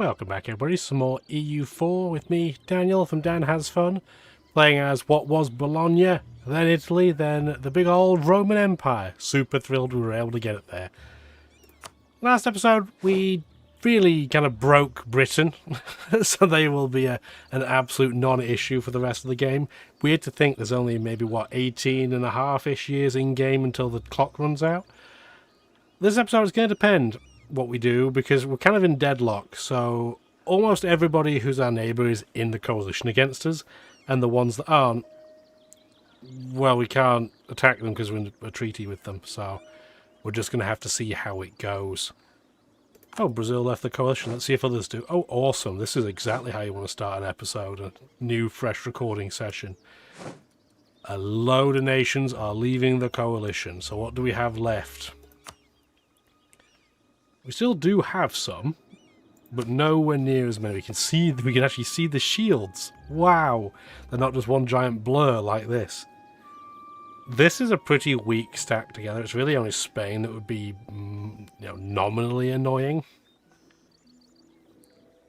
Welcome back everybody, some more EU4 with me, Daniel from Dan Has Fun, playing as what was Bologna, then Italy, then the big old Roman Empire. Super thrilled we were able to get it there. Last episode we really kind of broke Britain, so they will be an absolute non-issue for the rest of the game. Weird to think there's only maybe, what, 18 and a half-ish years in-game until the clock runs out. This episode is going to depend what we do, because we're kind of in deadlock, so almost everybody who's our neighbour is in the coalition against us, and the ones that aren't, well, we can't attack them because we're in a treaty with them, so we're just going to have to see how it goes. Oh, Brazil left the coalition. Let's see if others do. Oh, awesome. This is exactly how you want to start an episode, a new, fresh recording session. A load of nations are leaving the coalition, so what do we have left? We still do have some, but nowhere near as many. We can actually see the shields. Wow, they're not just one giant blur like this. This is a pretty weak stack together. It's really only Spain that would be, nominally annoying.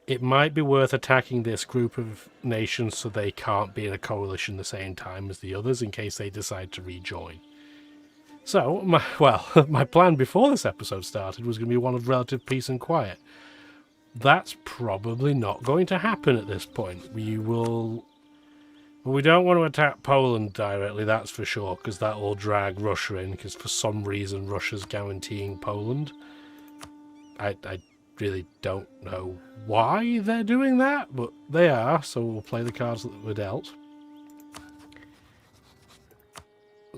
It might be worth attacking this group of nations so they can't be in a coalition the same time as the others in case they decide to rejoin. So, my plan before this episode started was going to be one of relative peace and quiet. That's probably not going to happen at this point. We don't want to attack Poland directly, that's for sure, because that will drag Russia in, because for some reason Russia's guaranteeing Poland. I really don't know why they're doing that, but they are, so we'll play the cards that were dealt.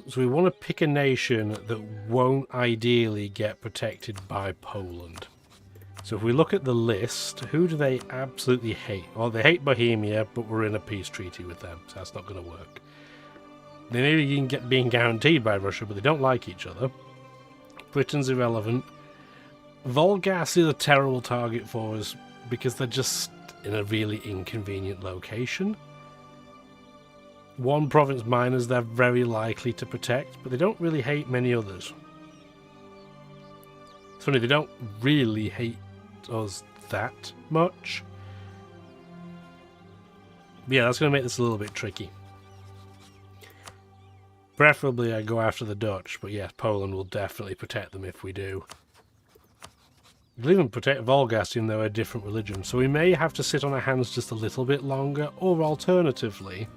So we want to pick a nation that won't ideally get protected by Poland. So if we look at the list, who do they absolutely hate? Well, they hate Bohemia, but we're in a peace treaty with them, so that's not going to work. They may be being guaranteed by Russia, but they don't like each other. Britain's irrelevant. Volgas is a terrible target for us because they're just in a really inconvenient location. One province miners they're very likely to protect, but they don't really hate many others. It's funny, they don't really hate us that much. But yeah, that's going to make this a little bit tricky. Preferably I go after the Dutch, but yeah, Poland will definitely protect them if we do. We'll even protect Volgas even though they're a different religion, so we may have to sit on our hands just a little bit longer, or alternatively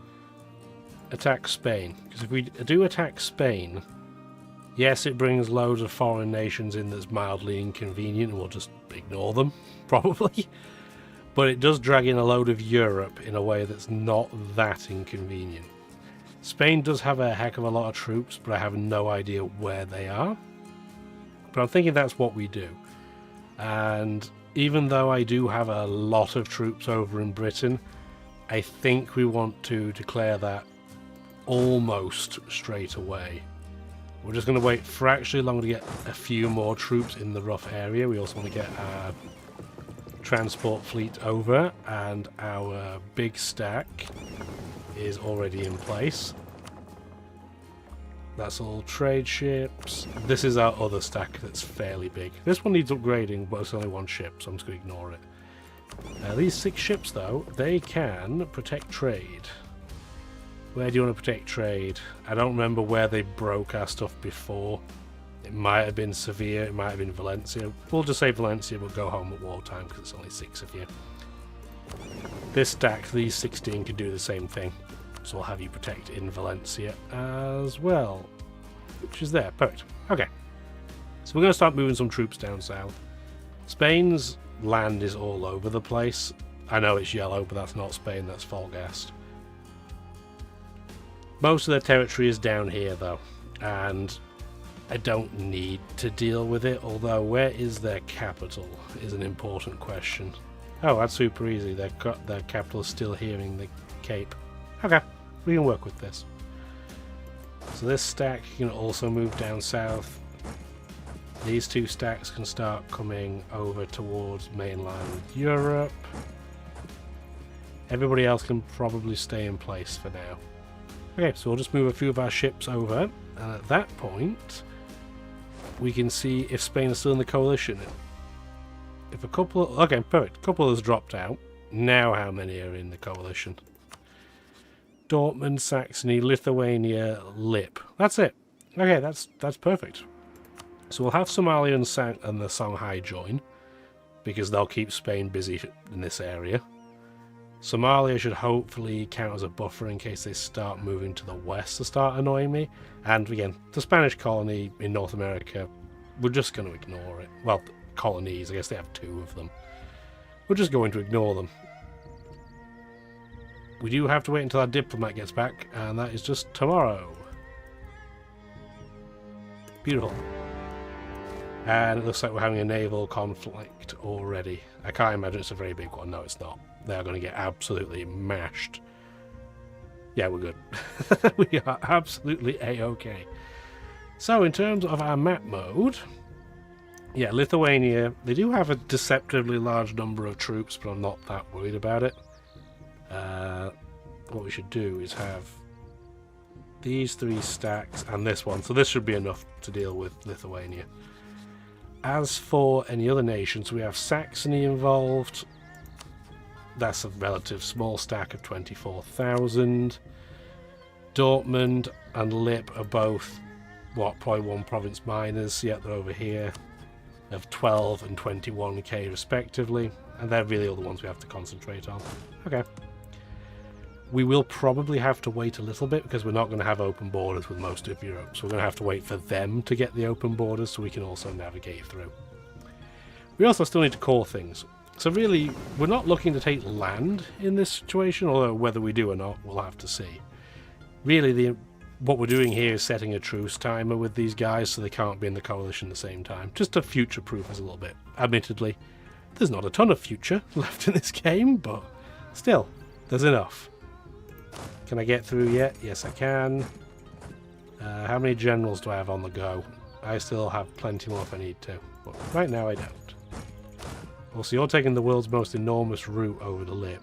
attack Spain, because if we do attack Spain, yes, it brings loads of foreign nations in that's mildly inconvenient and we'll just ignore them, probably, but it does drag in a load of Europe in a way that's not that inconvenient. Spain does have a heck of a lot of troops, but I have no idea where they are, but I'm thinking that's what we do. And even though I do have a lot of troops over in Britain, I think we want to declare that almost straight away. We're just going to wait for actually long to get a few more troops in the rough area. We also want to get our transport fleet over, and our big stack is already in place. That's all trade ships. This is our other stack that's fairly big. This one needs upgrading, but it's only one ship, so I'm just going to ignore it. These 6 ships, though, they can protect trade. Where do you want to protect trade? I don't remember where they broke our stuff before. It might have been Sevilla, it might have been Valencia. We'll just say Valencia, we'll go home at wartime because it's only 6 of you. This stack, these 16, can do the same thing. So we'll have you protect in Valencia as well. Which is there, perfect. Okay. So we're going to start moving some troops down south. Spain's land is all over the place. I know it's yellow, but that's not Spain, that's Volgast. Most of their territory is down here, though, and I don't need to deal with it, although where is their capital is an important question. Oh, that's super easy. Their capital is still here in the Cape. Okay, we can work with this. So this stack can also move down south. These 2 stacks can start coming over towards mainland Europe. Everybody else can probably stay in place for now. Okay, so we'll just move a few of our ships over, and at that point we can see if Spain is still in the coalition. if a couple... Okay, perfect. A couple has dropped out. Now how many are in the coalition? Dortmund, Saxony, Lithuania, Lip. That's it. Okay, that's perfect. So we'll have Somalia and the Songhai join, because they'll keep Spain busy in this area. Somalia should hopefully count as a buffer in case they start moving to the west to start annoying me. And again, the Spanish colony in North America, we're just going to ignore it. Well, colonies, I guess they have 2 of them. We're just going to ignore them. We do have to wait until our diplomat gets back, and that is just tomorrow. Beautiful. And it looks like we're having a naval conflict already. I can't imagine it's a very big one. No, it's not. They are going to get absolutely mashed. Yeah, we're good. We are absolutely A-okay. So, in terms of our map mode... Yeah, Lithuania, they do have a deceptively large number of troops, but I'm not that worried about it. What we should do is have these 3 stacks and this one. So this should be enough to deal with Lithuania. As for any other nations, we have Saxony involved. That's a relative small stack of 24,000. Dortmund and Lip are both, probably 1 province miners. Yet they're over here, of 12 and 21k respectively. And they're really all the ones we have to concentrate on. Okay. We will probably have to wait a little bit because we're not going to have open borders with most of Europe. So we're going to have to wait for them to get the open borders so we can also navigate through. We also still need to core things. So really, we're not looking to take land in this situation, although whether we do or not, we'll have to see. Really, what we're doing here is setting a truce timer with these guys so they can't be in the coalition at the same time. Just to future-proof us a little bit. Admittedly, there's not a ton of future left in this game, but still, there's enough. Can I get through yet? Yes, I can. How many generals do I have on the go? I still have plenty more if I need to, but right now I don't. Also, you're taking the world's most enormous route over the Lip.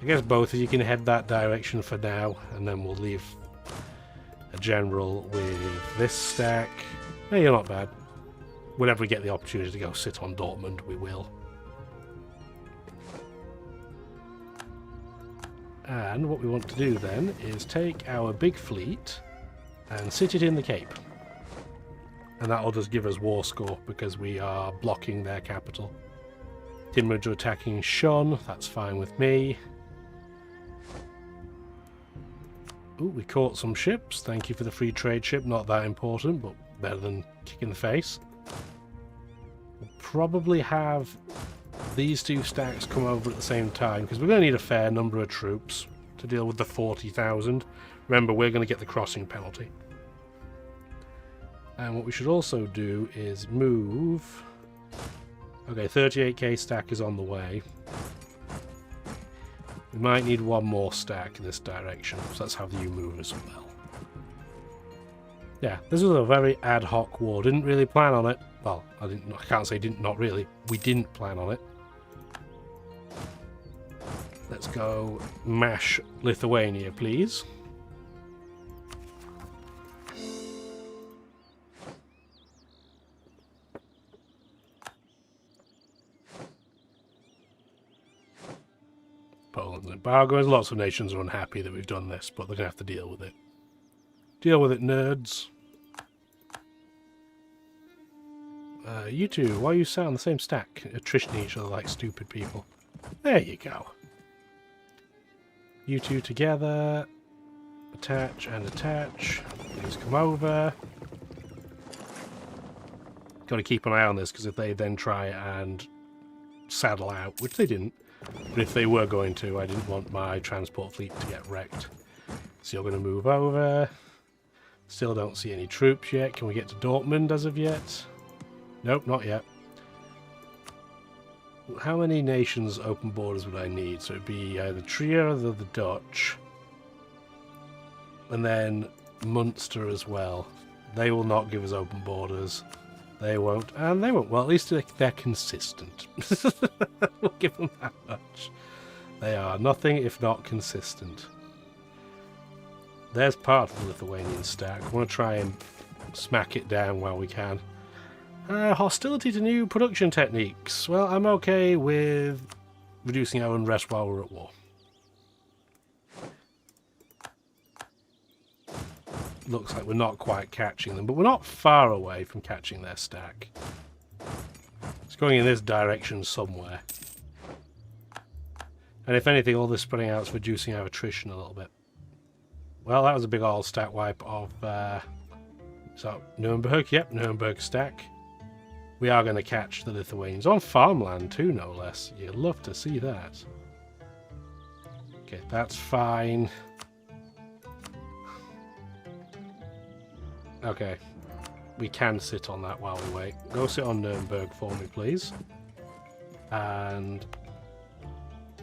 I guess both of you can head that direction for now, and then we'll leave a general with this stack. Hey, you're not bad. Whenever we get the opportunity to go sit on Dortmund, we will. And what we want to do then is take our big fleet and sit it in the Cape. And that'll just give us war score because we are blocking their capital. Timurids are attacking Shon, that's fine with me. Ooh, we caught some ships. Thank you for the free trade ship. Not that important, but better than kick in the face. We'll probably have these 2 stacks come over at the same time because we're going to need a fair number of troops to deal with the 40,000. Remember, we're going to get the crossing penalty. And what we should also do is move... Okay, 38k stack is on the way. We might need 1 more stack in this direction, so let's have you move as well. Yeah, this was a very ad hoc war. Didn't really plan on it. Well, I can't say not really. We didn't plan on it. Let's go mash Lithuania, please. Poland's embargo. There's lots of nations are unhappy that we've done this, but they're going to have to deal with it. Deal with it, nerds. You two, why are you sat on the same stack, attritioning each other like stupid people? There you go. You two together. Attach and attach. Please come over. Got to keep an eye on this, because if they then try and saddle out, which they didn't, but if they were going to, I didn't want my transport fleet to get wrecked. So you're going to move over. Still don't see any troops yet. Can we get to Dortmund as of yet? Nope, not yet. How many nations open borders would I need? So it'd be either Trier or the Dutch. And then Munster as well. They will not give us open borders. They won't. And they won't. Well, at least they're consistent. We'll give them that much. They are nothing if not consistent. There's part of the Lithuanian stack. I want to try and smack it down while we can. Hostility to new production techniques. Well, I'm okay with reducing our unrest while we're at war. Looks like we're not quite catching them, but we're not far away from catching their stack. It's going in this direction somewhere. And if anything, all this spreading out is reducing our attrition a little bit. Well, that was a big old stack wipe of... so, Nuremberg. Yep, Nuremberg stack. We are going to catch the Lithuanians. On farmland too, no less. You'd love to see that. Okay, that's fine. Okay. We can sit on that while we wait. Go sit on Nuremberg for me, please. And...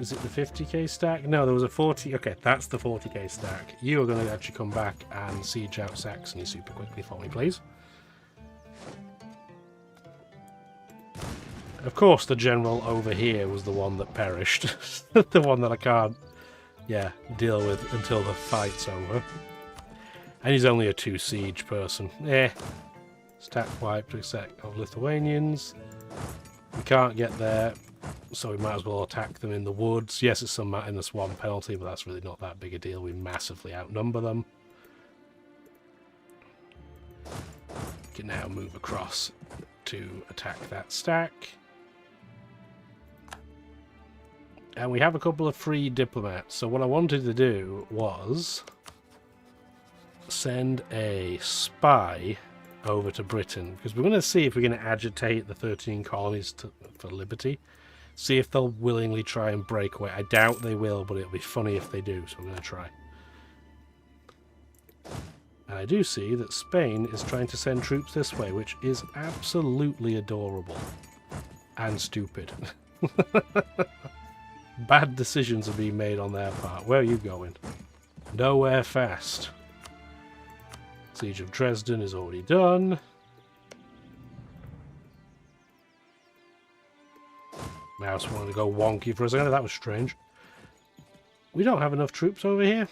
is it the 50k stack? No, there was a 40... okay, that's the 40k stack. You are going to actually come back and siege out Saxony super quickly for me, please. Of course, the general over here was the one that perished. The one that I can't, yeah, deal with until the fight's over. And he's only a 2 siege person. Stack wipe to a set of Lithuanians. We can't get there, so we might as well attack them in the woods. Yes, it's some in the swamp penalty, but that's really not that big a deal. We massively outnumber them. We can now move across to attack that stack. And we have a couple of free diplomats. So what I wanted to do was send a spy over to Britain, because we're going to see if we're going to agitate the 13 colonies for liberty. See if they'll willingly try and break away. I doubt they will, but it'll be funny if they do, so I'm going to try. And I do see that Spain is trying to send troops this way, which is absolutely adorable. And stupid. Bad decisions are being made on their part. Where are you going? Nowhere fast. Siege of Dresden is already done. Mouse wanted to go wonky for a second. That was strange. We don't have enough troops over here.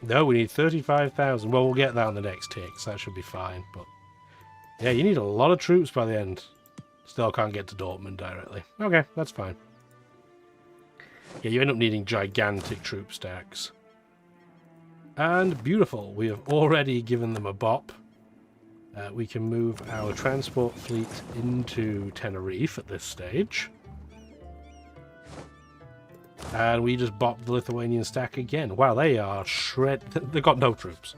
No, we need 35,000. Well, we'll get that on the next tick, so that should be fine. But yeah, you need a lot of troops by the end. Still can't get to Dortmund directly. Okay, that's fine. Yeah, you end up needing gigantic troop stacks. And beautiful. We have already given them a bop. We can move our transport fleet into Tenerife at this stage. And we just bopped the Lithuanian stack again. Wow, they are they've got no troops.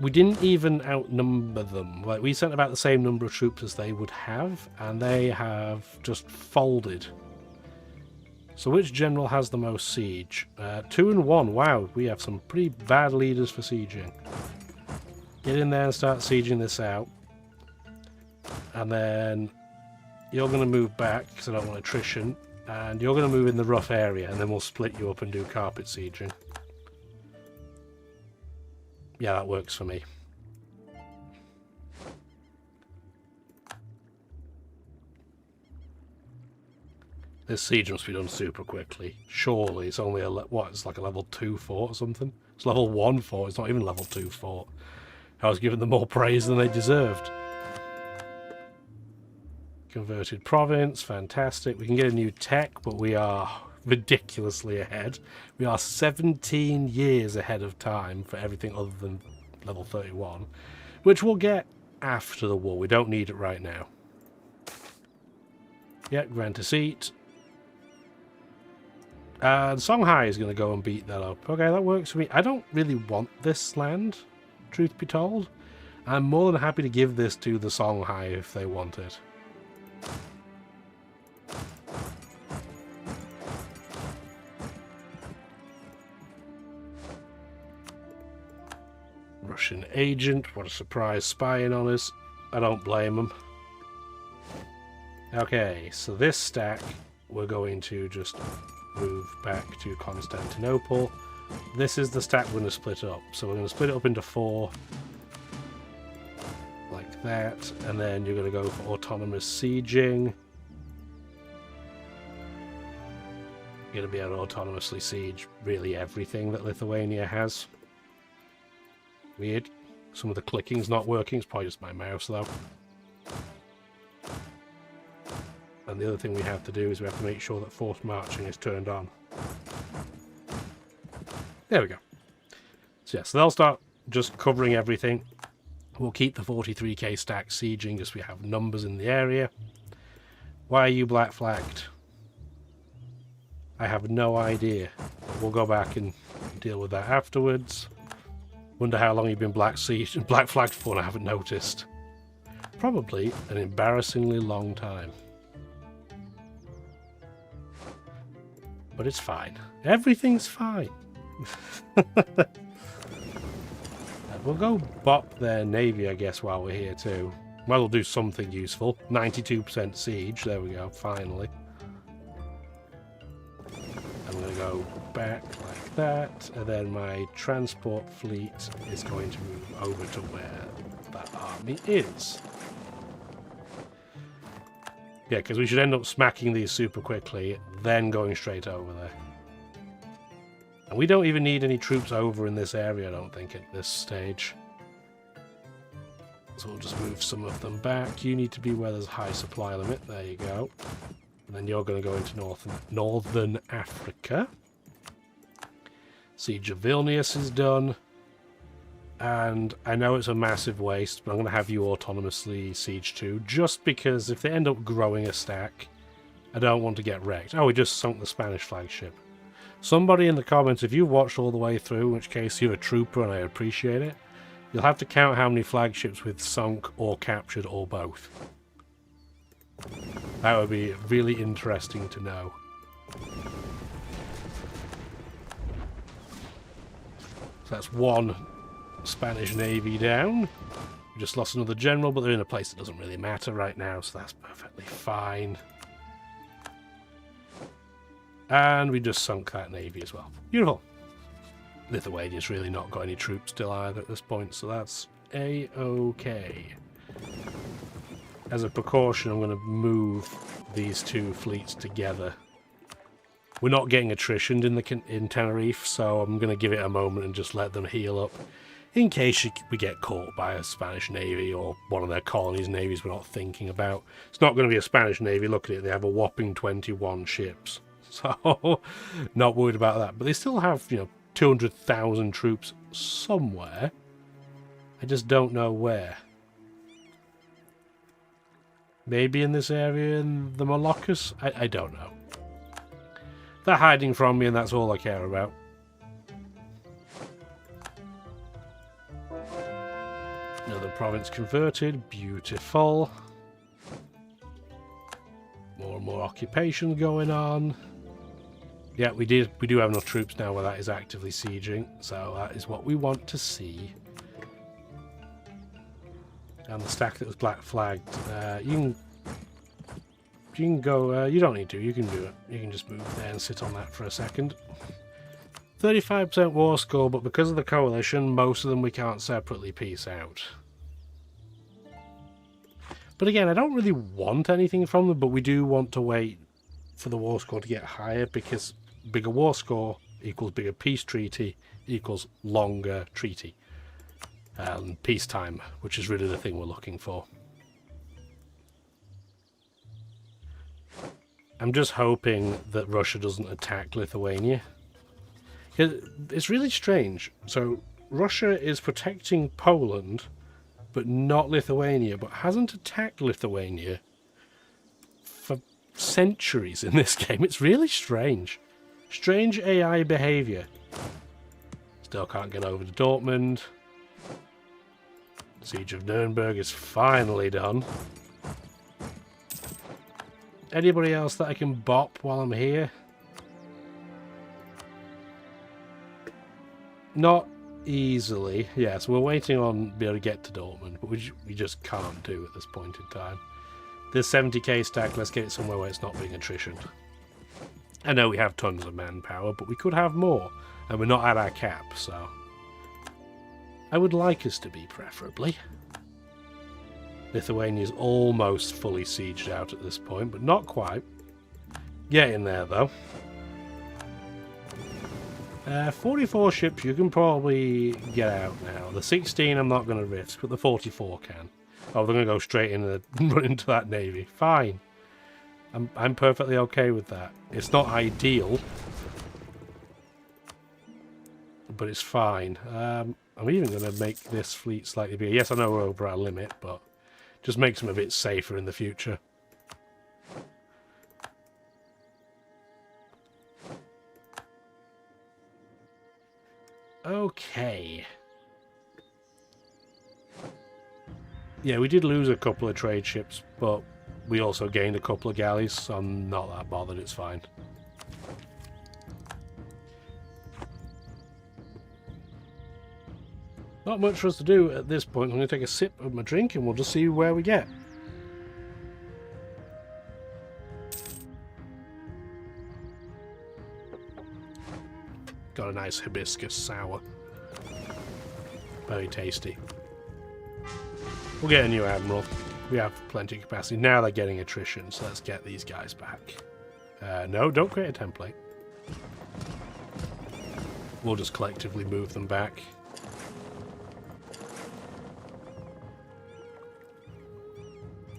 We didn't even outnumber them. Like, we sent about the same number of troops as they would have, and they have just folded. So which general has the most siege? 2 and 1. Wow, we have some pretty bad leaders for sieging. Get in there and start sieging this out. And then you're going to move back, because I don't want attrition. And you're going to move in the rough area, and then we'll split you up and do carpet sieging. Yeah, that works for me. This siege must be done super quickly. Surely it's only it's like a level 2 fort or something? It's level 1 fort, it's not even level 2 fort. I was giving them more praise than they deserved. Converted province, fantastic. We can get a new tech, but we are ridiculously ahead. We are 17 years ahead of time for everything other than level 31, which we'll get after the war. We don't need it right now. Yeah, grant a seat. And Songhai is going to go and beat that up. Okay, that works for me. I don't really want this land, truth be told. I'm more than happy to give this to the Songhai if they want it. Russian agent, what a surprise, spying on us. I don't blame them. Okay, so this stack we're going to just move back to Constantinople. This is the stack we're going to split up. So we're going to split it up into 4. Like that. And then you're going to go for autonomous sieging. You're going to be able to autonomously siege really everything that Lithuania has. Weird. Some of the clicking's not working. It's probably just my mouse, though. And the other thing we have to do is we have to make sure that forced marching is turned on. There we go. So yeah, so they'll start just covering everything. We'll keep the 43k stack sieging as we have numbers in the area. Why are you black flagged? I have no idea. But we'll go back and deal with that afterwards. Wonder how long you've been black flagged for and I haven't noticed. Probably an embarrassingly long time. But it's fine. Everything's fine. We'll go bop their navy, I guess, while we're here too. Might as well do something useful. 92% siege. There we go, finally. I'm going to go back like that, and then my transport fleet is going to move over to where that army is. Yeah, because we should end up smacking these super quickly, then going straight over there. And we don't even need any troops over in this area, I don't think, at this stage. So we'll just move some of them back. You need to be where there's high supply limit. There you go. And then you're going to go into northern Africa. Siege of Vilnius is done. And I know it's a massive waste, but I'm going to have you autonomously siege too, just because if they end up growing a stack, I don't want to get wrecked. Oh, we just sunk the Spanish flagship. Somebody in the comments, if you've watched all the way through, in which case you're a trooper and I appreciate it, you'll have to count how many flagships we've sunk or captured or both. That would be really interesting to know. So that's one Spanish navy down. We just lost another general, but they're in a place that doesn't really matter right now, so that's perfectly fine. And we just sunk that navy as well. Beautiful. Lithuania's really not got any troops still either at this point, so that's a-okay. As a precaution, I'm going to move these two fleets together. We're not getting attritioned in Tenerife, so I'm going to give it a moment and just let them heal up. In case we get caught by a Spanish navy or one of their colonies' navies we're not thinking about. It's not going to be a Spanish navy. Look at it, they have a whopping 21 ships. So, not worried about that. But they still have, 200,000 troops somewhere. I just don't know where. Maybe in this area in the Moluccas? I don't know. They're hiding from me and that's all I care about. Another province converted. Beautiful. More and more occupation going on. Yeah, we do have enough troops now where that is actively sieging, so that is what we want to see. And the stack that was black flagged, you can go, you don't need to, you can do it. You can just move there and sit on that for a second. 35% war score, but because of the coalition, most of them we can't separately piece out. But again, I don't really want anything from them, but we do want to wait for the war score to get higher, because bigger war score equals bigger peace treaty equals longer treaty. Peacetime, which is really the thing we're looking for. I'm just hoping that Russia doesn't attack Lithuania. It's really strange. So Russia is protecting Poland, but not Lithuania, but hasn't attacked Lithuania for centuries in this game. It's really strange. Strange AI behaviour. Still can't get over to Dortmund. Siege of Nuremberg is finally done. Anybody else that I can bop while I'm here? Not easily. Yeah, so we're waiting on being able to get to Dortmund, but we just can't do at this point in time. This 70k stack, let's get it somewhere where it's not being attritioned. I know we have tons of manpower, but we could have more, and we're not at our cap, so I would like us to be, preferably. Lithuania's almost fully sieged out at this point, but not quite. Get in there, though. 44 ships you can probably get out now. The 16 I'm not going to risk, but the 44 can. Oh, they're going to go straight in and run into that navy. Fine. I'm perfectly okay with that. It's not ideal, but it's fine. I'm even going to make this fleet slightly bigger. Yes, I know we're over our limit, but just makes them a bit safer in the future. Okay. Yeah, we did lose a couple of trade ships, but we also gained a couple of galleys, so I'm not that bothered, it's fine. Not much for us to do at this point. I'm going to take a sip of my drink and we'll just see where we get. Got a nice hibiscus sour. Very tasty. We'll get a new admiral. We have plenty of capacity. Now they're getting attrition, so let's get these guys back. No, don't create a template. We'll just collectively move them back.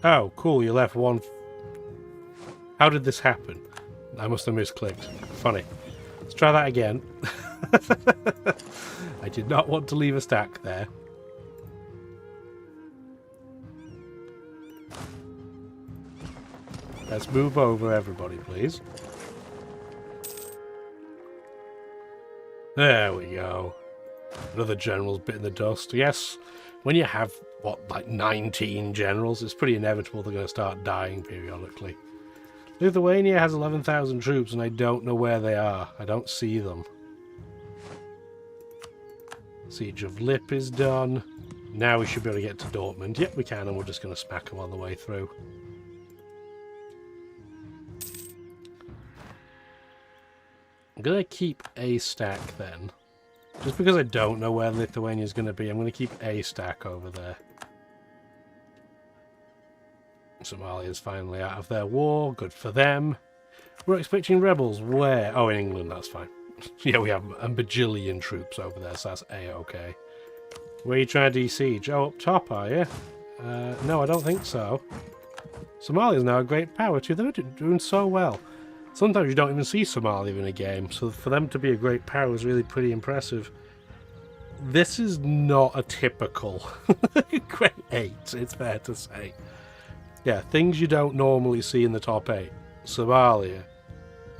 Oh, cool, you left one. How did this happen? I must have misclicked. Funny. Let's try that again. I did not want to leave a stack there. Let's move over everybody, please. There we go. Another general's bit in the dust. Yes, when you have, what, like 19 generals, it's pretty inevitable they're going to start dying periodically. Lithuania has 11,000 troops and I don't know where they are. I don't see them. Siege of Lip is done. Now we should be able to get to Dortmund. Yep, we can, and we're just going to smack them on the way through. I'm going to keep a stack then. Just because I don't know where Lithuania is going to be, I'm going to keep a stack over there. Somalia's finally out of their war. Good for them. We're expecting rebels. Where? Oh, in England, that's fine. Yeah, we have a bajillion troops over there, so that's A-okay. Where are you trying to de-siege? Oh, up top, are you? No, I don't think so. Somalia's now a great power too. They're doing so well. Sometimes you don't even see Somalia in a game, so for them to be a great power is really pretty impressive. This is not a typical Grade 8, it's fair to say. Yeah, things you don't normally see in the top 8. Somalia,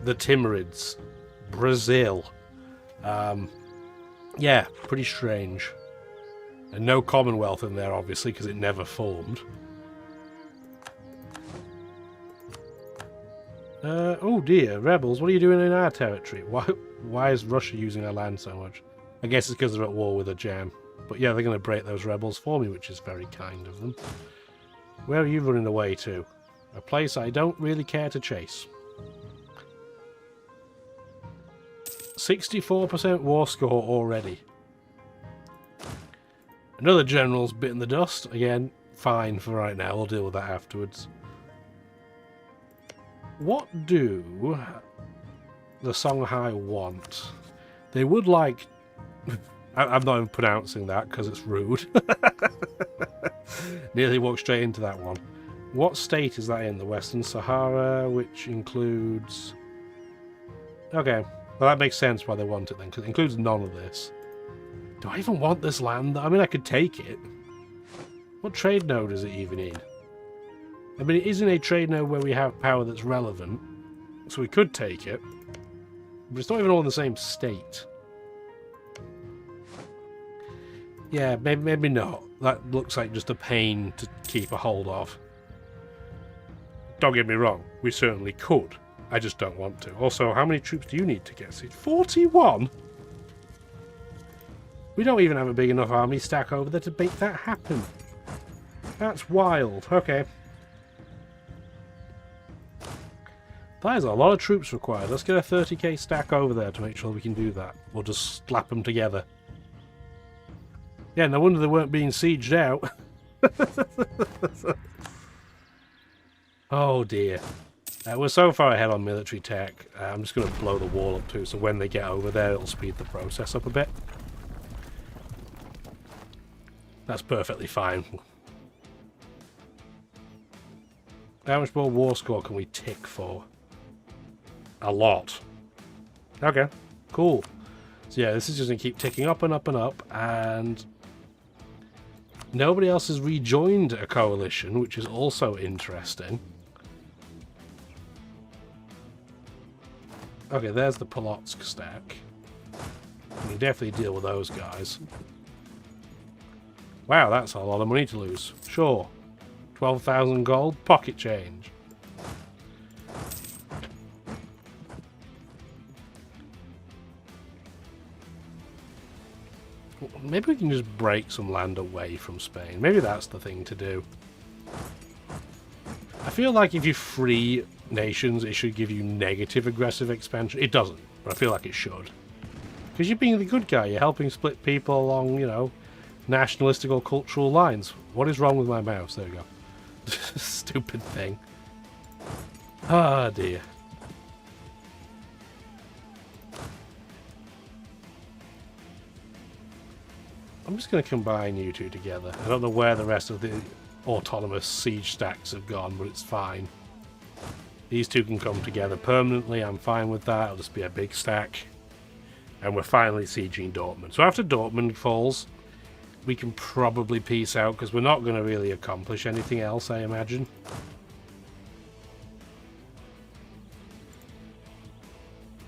the Timurids, Brazil. Yeah, pretty strange. And no Commonwealth in there, obviously, because it never formed. Oh dear, rebels, what are you doing in our territory? Why is Russia using our land so much? I guess it's because they're at war with a jam. But yeah, they're going to break those rebels for me, which is very kind of them. Where are you running away to? A place I don't really care to chase. 64% war score already. Another general's bit in the dust. Again, fine for right now. We'll deal with that afterwards. What do the Songhai want? They would like... I'm not even pronouncing that because it's rude. Nearly walked straight into that one. What state is that in? The Western Sahara, which includes... Okay, well that makes sense why they want it then, because it includes none of this. Do I even want this land? I mean, I could take it. What trade node is it even in? I mean, it is in a trade node where we have power that's relevant, so we could take it. But it's not even all in the same state. Yeah, maybe not. That looks like just a pain to keep a hold of. Don't get me wrong, we certainly could. I just don't want to. Also, how many troops do you need to get? 41? We don't even have a big enough army stack over there to make that happen. That's wild. Okay. That is a lot of troops required. Let's get a 30k stack over there to make sure we can do that. We'll just slap them together. Yeah, no wonder they weren't being sieged out. Oh dear. We're so far ahead on military tech. I'm just going to blow the wall up too, so when they get over there, it'll speed the process up a bit. That's perfectly fine. How much more war score can we tick for? A lot. Okay, cool. So yeah, this is just going to keep ticking up and up and up, and nobody else has rejoined a coalition, which is also interesting. Okay, there's the Polotsk stack. We can definitely deal with those guys. Wow, that's a lot of money to lose. Sure. 12,000 gold, pocket change. Maybe we can just break some land away from Spain. Maybe that's the thing to do. I feel like if you free nations, it should give you negative aggressive expansion. It doesn't, but I feel like it should. Because you're being the good guy. You're helping split people along, you know, nationalistic or cultural lines. What is wrong with my mouse? There we go. Stupid thing. Ah, dear. I'm just going to combine you two together. I don't know where the rest of the autonomous siege stacks have gone, but it's fine. These two can come together permanently. I'm fine with that. It'll just be a big stack. And we're finally sieging Dortmund. So after Dortmund falls, we can probably peace out, because we're not going to really accomplish anything else, I imagine.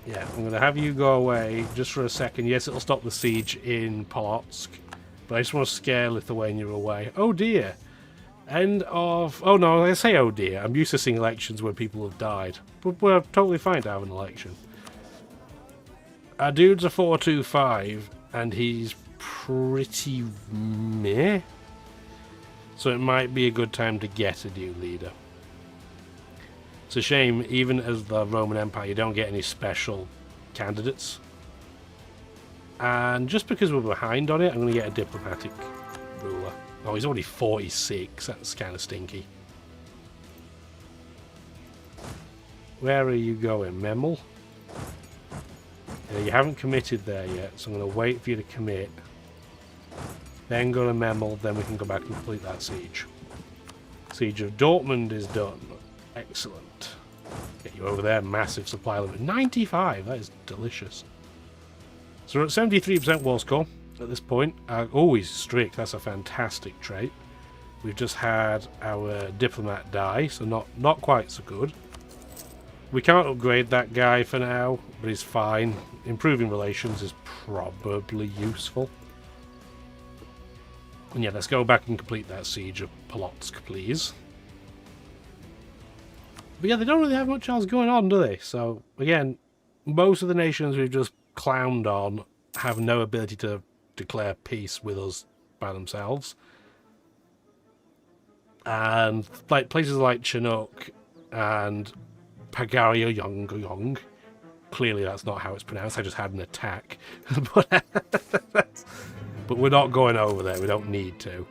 Yeah, I'm going to have you go away just for a second. Yes, it'll stop the siege in Polotsk, but I just want to scare Lithuania away. Oh dear. End of... Oh no, I say oh dear. I'm used to seeing elections where people have died. But we're totally fine to have an election. Our dude's a 425, and he's pretty meh. So it might be a good time to get a new leader. It's a shame, even as the Roman Empire, you don't get any special candidates. And just because we're behind on it, I'm going to get a diplomatic ruler. Oh, he's already 46. That's kind of stinky. Where are you going, Memel? Yeah, you haven't committed there yet, so I'm going to wait for you to commit. Then go to Memel, then we can go back and complete that siege. Siege of Dortmund is done. Excellent. Get you over there, massive supply limit. 95, that is delicious. So we're at 73% war score at this point. Always strict, that's a fantastic trait. We've just had our diplomat die, so not quite so good. We can't upgrade that guy for now, but he's fine. Improving relations is probably useful. And yeah, let's go back and complete that siege of Polotsk, please. But yeah, they don't really have much else going on, do they? So, again, most of the nations we've just clowned on have no ability to declare peace with us by themselves. And like places like Chinook and Pagaria Yong, clearly that's not how it's pronounced, I just had an attack. But we're not going over there, we don't need to.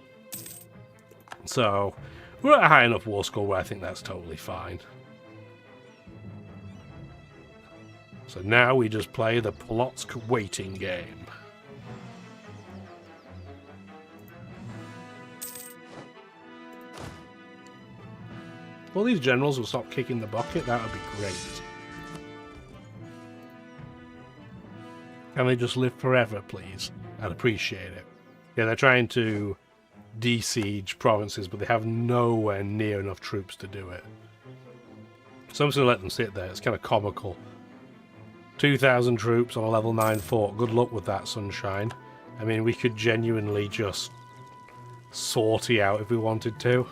So, we're at a high enough war score where I think that's totally fine. So now we just play the Polotsk waiting game. All these generals will stop kicking the bucket, that would be great. Can they just live forever, please? I'd appreciate it. Yeah, they're trying to de-siege provinces, but they have nowhere near enough troops to do it. So I'm just going to let them sit there. It's kind of comical. 2,000 troops on a level 9 fort. Good luck with that, sunshine. I mean, we could genuinely just sortie out if we wanted to.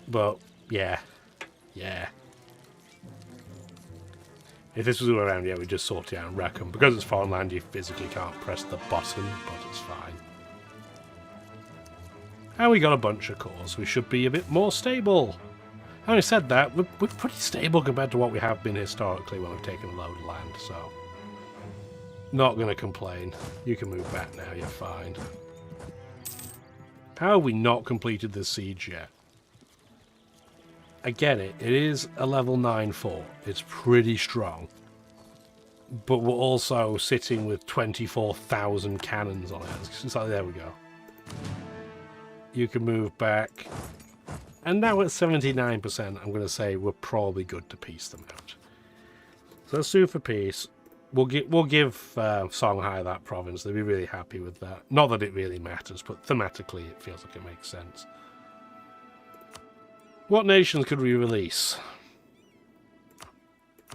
But, yeah. Yeah. If this was all around, yeah, we'd just sort it out and wreck them. Because it's foreign land, you physically can't press the button, but it's fine. And we got a bunch of cores. We should be a bit more stable. Having said that, we're pretty stable compared to what we have been historically when we've taken a load of land, so... Not going to complain. You can move back now, you're fine. How have we not completed this siege yet? I get it. It is a level 9 fort. It's pretty strong. But we're also sitting with 24,000 cannons on it. It's like, there we go. You can move back. And now at 79%, I'm going to say we're probably good to peace them out. So let's sue for peace. We'll give Songhai that province. They'll be really happy with that. Not that it really matters, but thematically it feels like it makes sense. What nations could we release?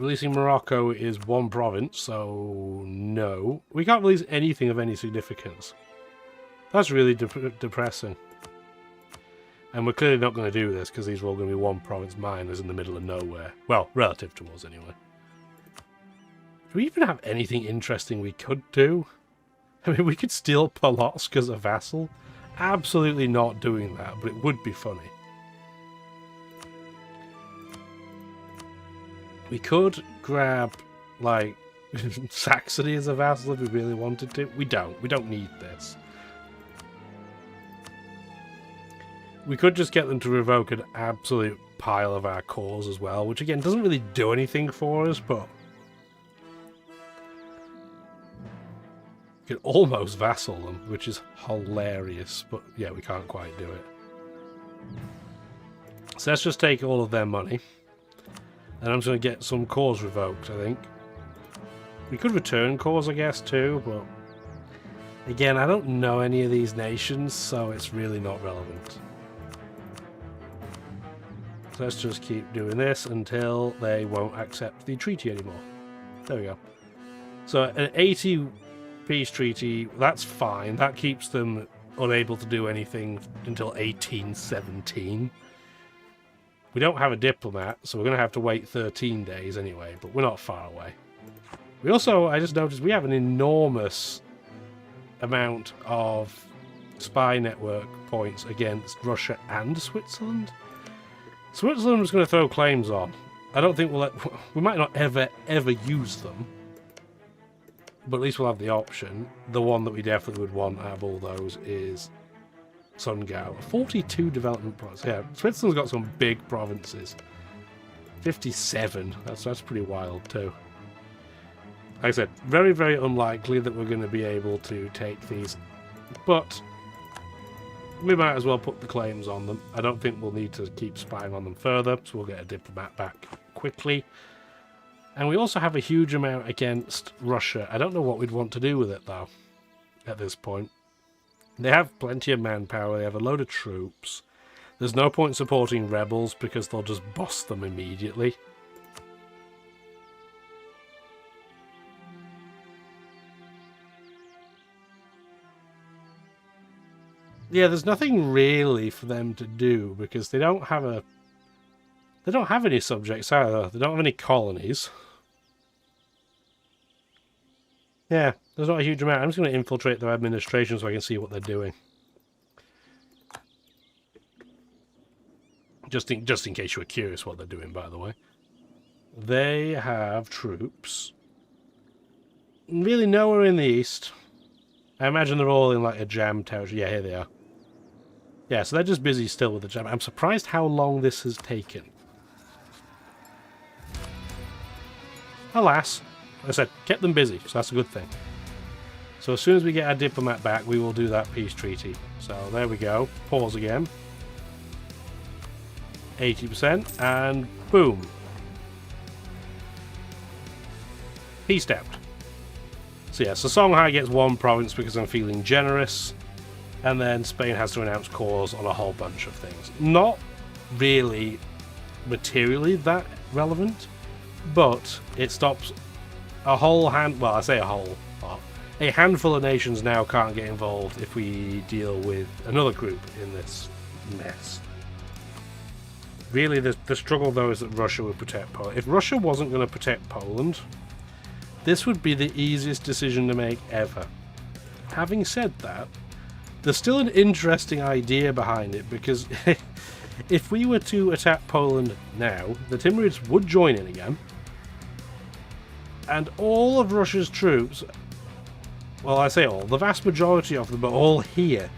Releasing Morocco is one province, so no. We can't release anything of any significance. That's really depressing. And we're clearly not going to do this because these are all going to be one province miners in the middle of nowhere. Well, relative to us anyway. Do we even have anything interesting we could do? I mean, we could steal Polotsk as a vassal. Absolutely not doing that, but it would be funny. We could grab, like, Saxony as a vassal if we really wanted to. We don't. We don't need this. We could just get them to revoke an absolute pile of our cores as well, which again doesn't really do anything for us, but we could almost vassal them, which is hilarious, but yeah, we can't quite do it. So let's just take all of their money. And I'm just going to get some cores revoked, I think. We could return cores, I guess, too, but again, I don't know any of these nations, so it's really not relevant. So let's just keep doing this until they won't accept the treaty anymore. There we go. So an 80 peace treaty, that's fine. That keeps them unable to do anything until 1817. We don't have a diplomat, so we're going to have to wait 13 days anyway, but we're not far away. We also, I just noticed, we have an enormous amount of spy network points against Russia and Switzerland. Switzerland was going to throw claims on. I don't think we might not ever use them, but at least we'll have the option. The one that we definitely would want out of all those is Sungao. 42 development provinces. Yeah, Switzerland's got some big provinces. 57. That's pretty wild too. Like I said, very, very unlikely that we're going to be able to take these, but we might as well put the claims on them. I don't think we'll need to keep spying on them further, so we'll get a diplomat back quickly. And we also have a huge amount against Russia. I don't know what we'd want to do with it, though, at this point. They have plenty of manpower, they have a load of troops. There's no point supporting rebels because they'll just boss them immediately. Yeah, there's nothing really for them to do because they don't have any subjects either. They don't have any colonies. Yeah, there's not a huge amount. I'm just going to infiltrate their administration so I can see what they're doing. Just in case you were curious what they're doing, by the way. They have troops. Really nowhere in the east. I imagine they're all in like a jam territory. Yeah, here they are. Yeah, so they're just busy still with the jam. I'm surprised how long this has taken. Alas, like I said, kept them busy, so that's a good thing. So as soon as we get our diplomat back, we will do that peace treaty. So there we go. Pause again. 80%, and boom. Peace stamped. So yeah, so Songhai gets one province because I'm feeling generous. And then Spain has to announce cores on a whole bunch of things. Not really materially that relevant, but it stops a whole well, I say a whole lot. A handful of nations now can't get involved if we deal with another group in this mess. Really, the struggle, though, is that Russia would protect Poland. If Russia wasn't going to protect Poland, this would be the easiest decision to make ever. Having said that, there's still an interesting idea behind it, because if we were to attack Poland now, the Timurids would join in again, and all of Russia's troops, well, I say all, the vast majority of them are all here.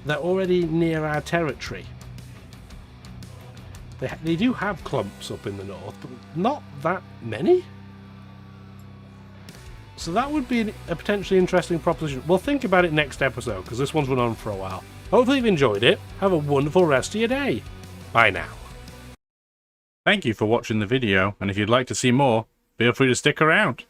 They're already near our territory. They do have clumps up in the north, but not that many. So that would be a potentially interesting proposition. We'll think about it next episode, because this one's run on for a while. Hopefully you've enjoyed it. Have a wonderful rest of your day. Bye now. Thank you for watching the video, and if you'd like to see more, feel free to stick around.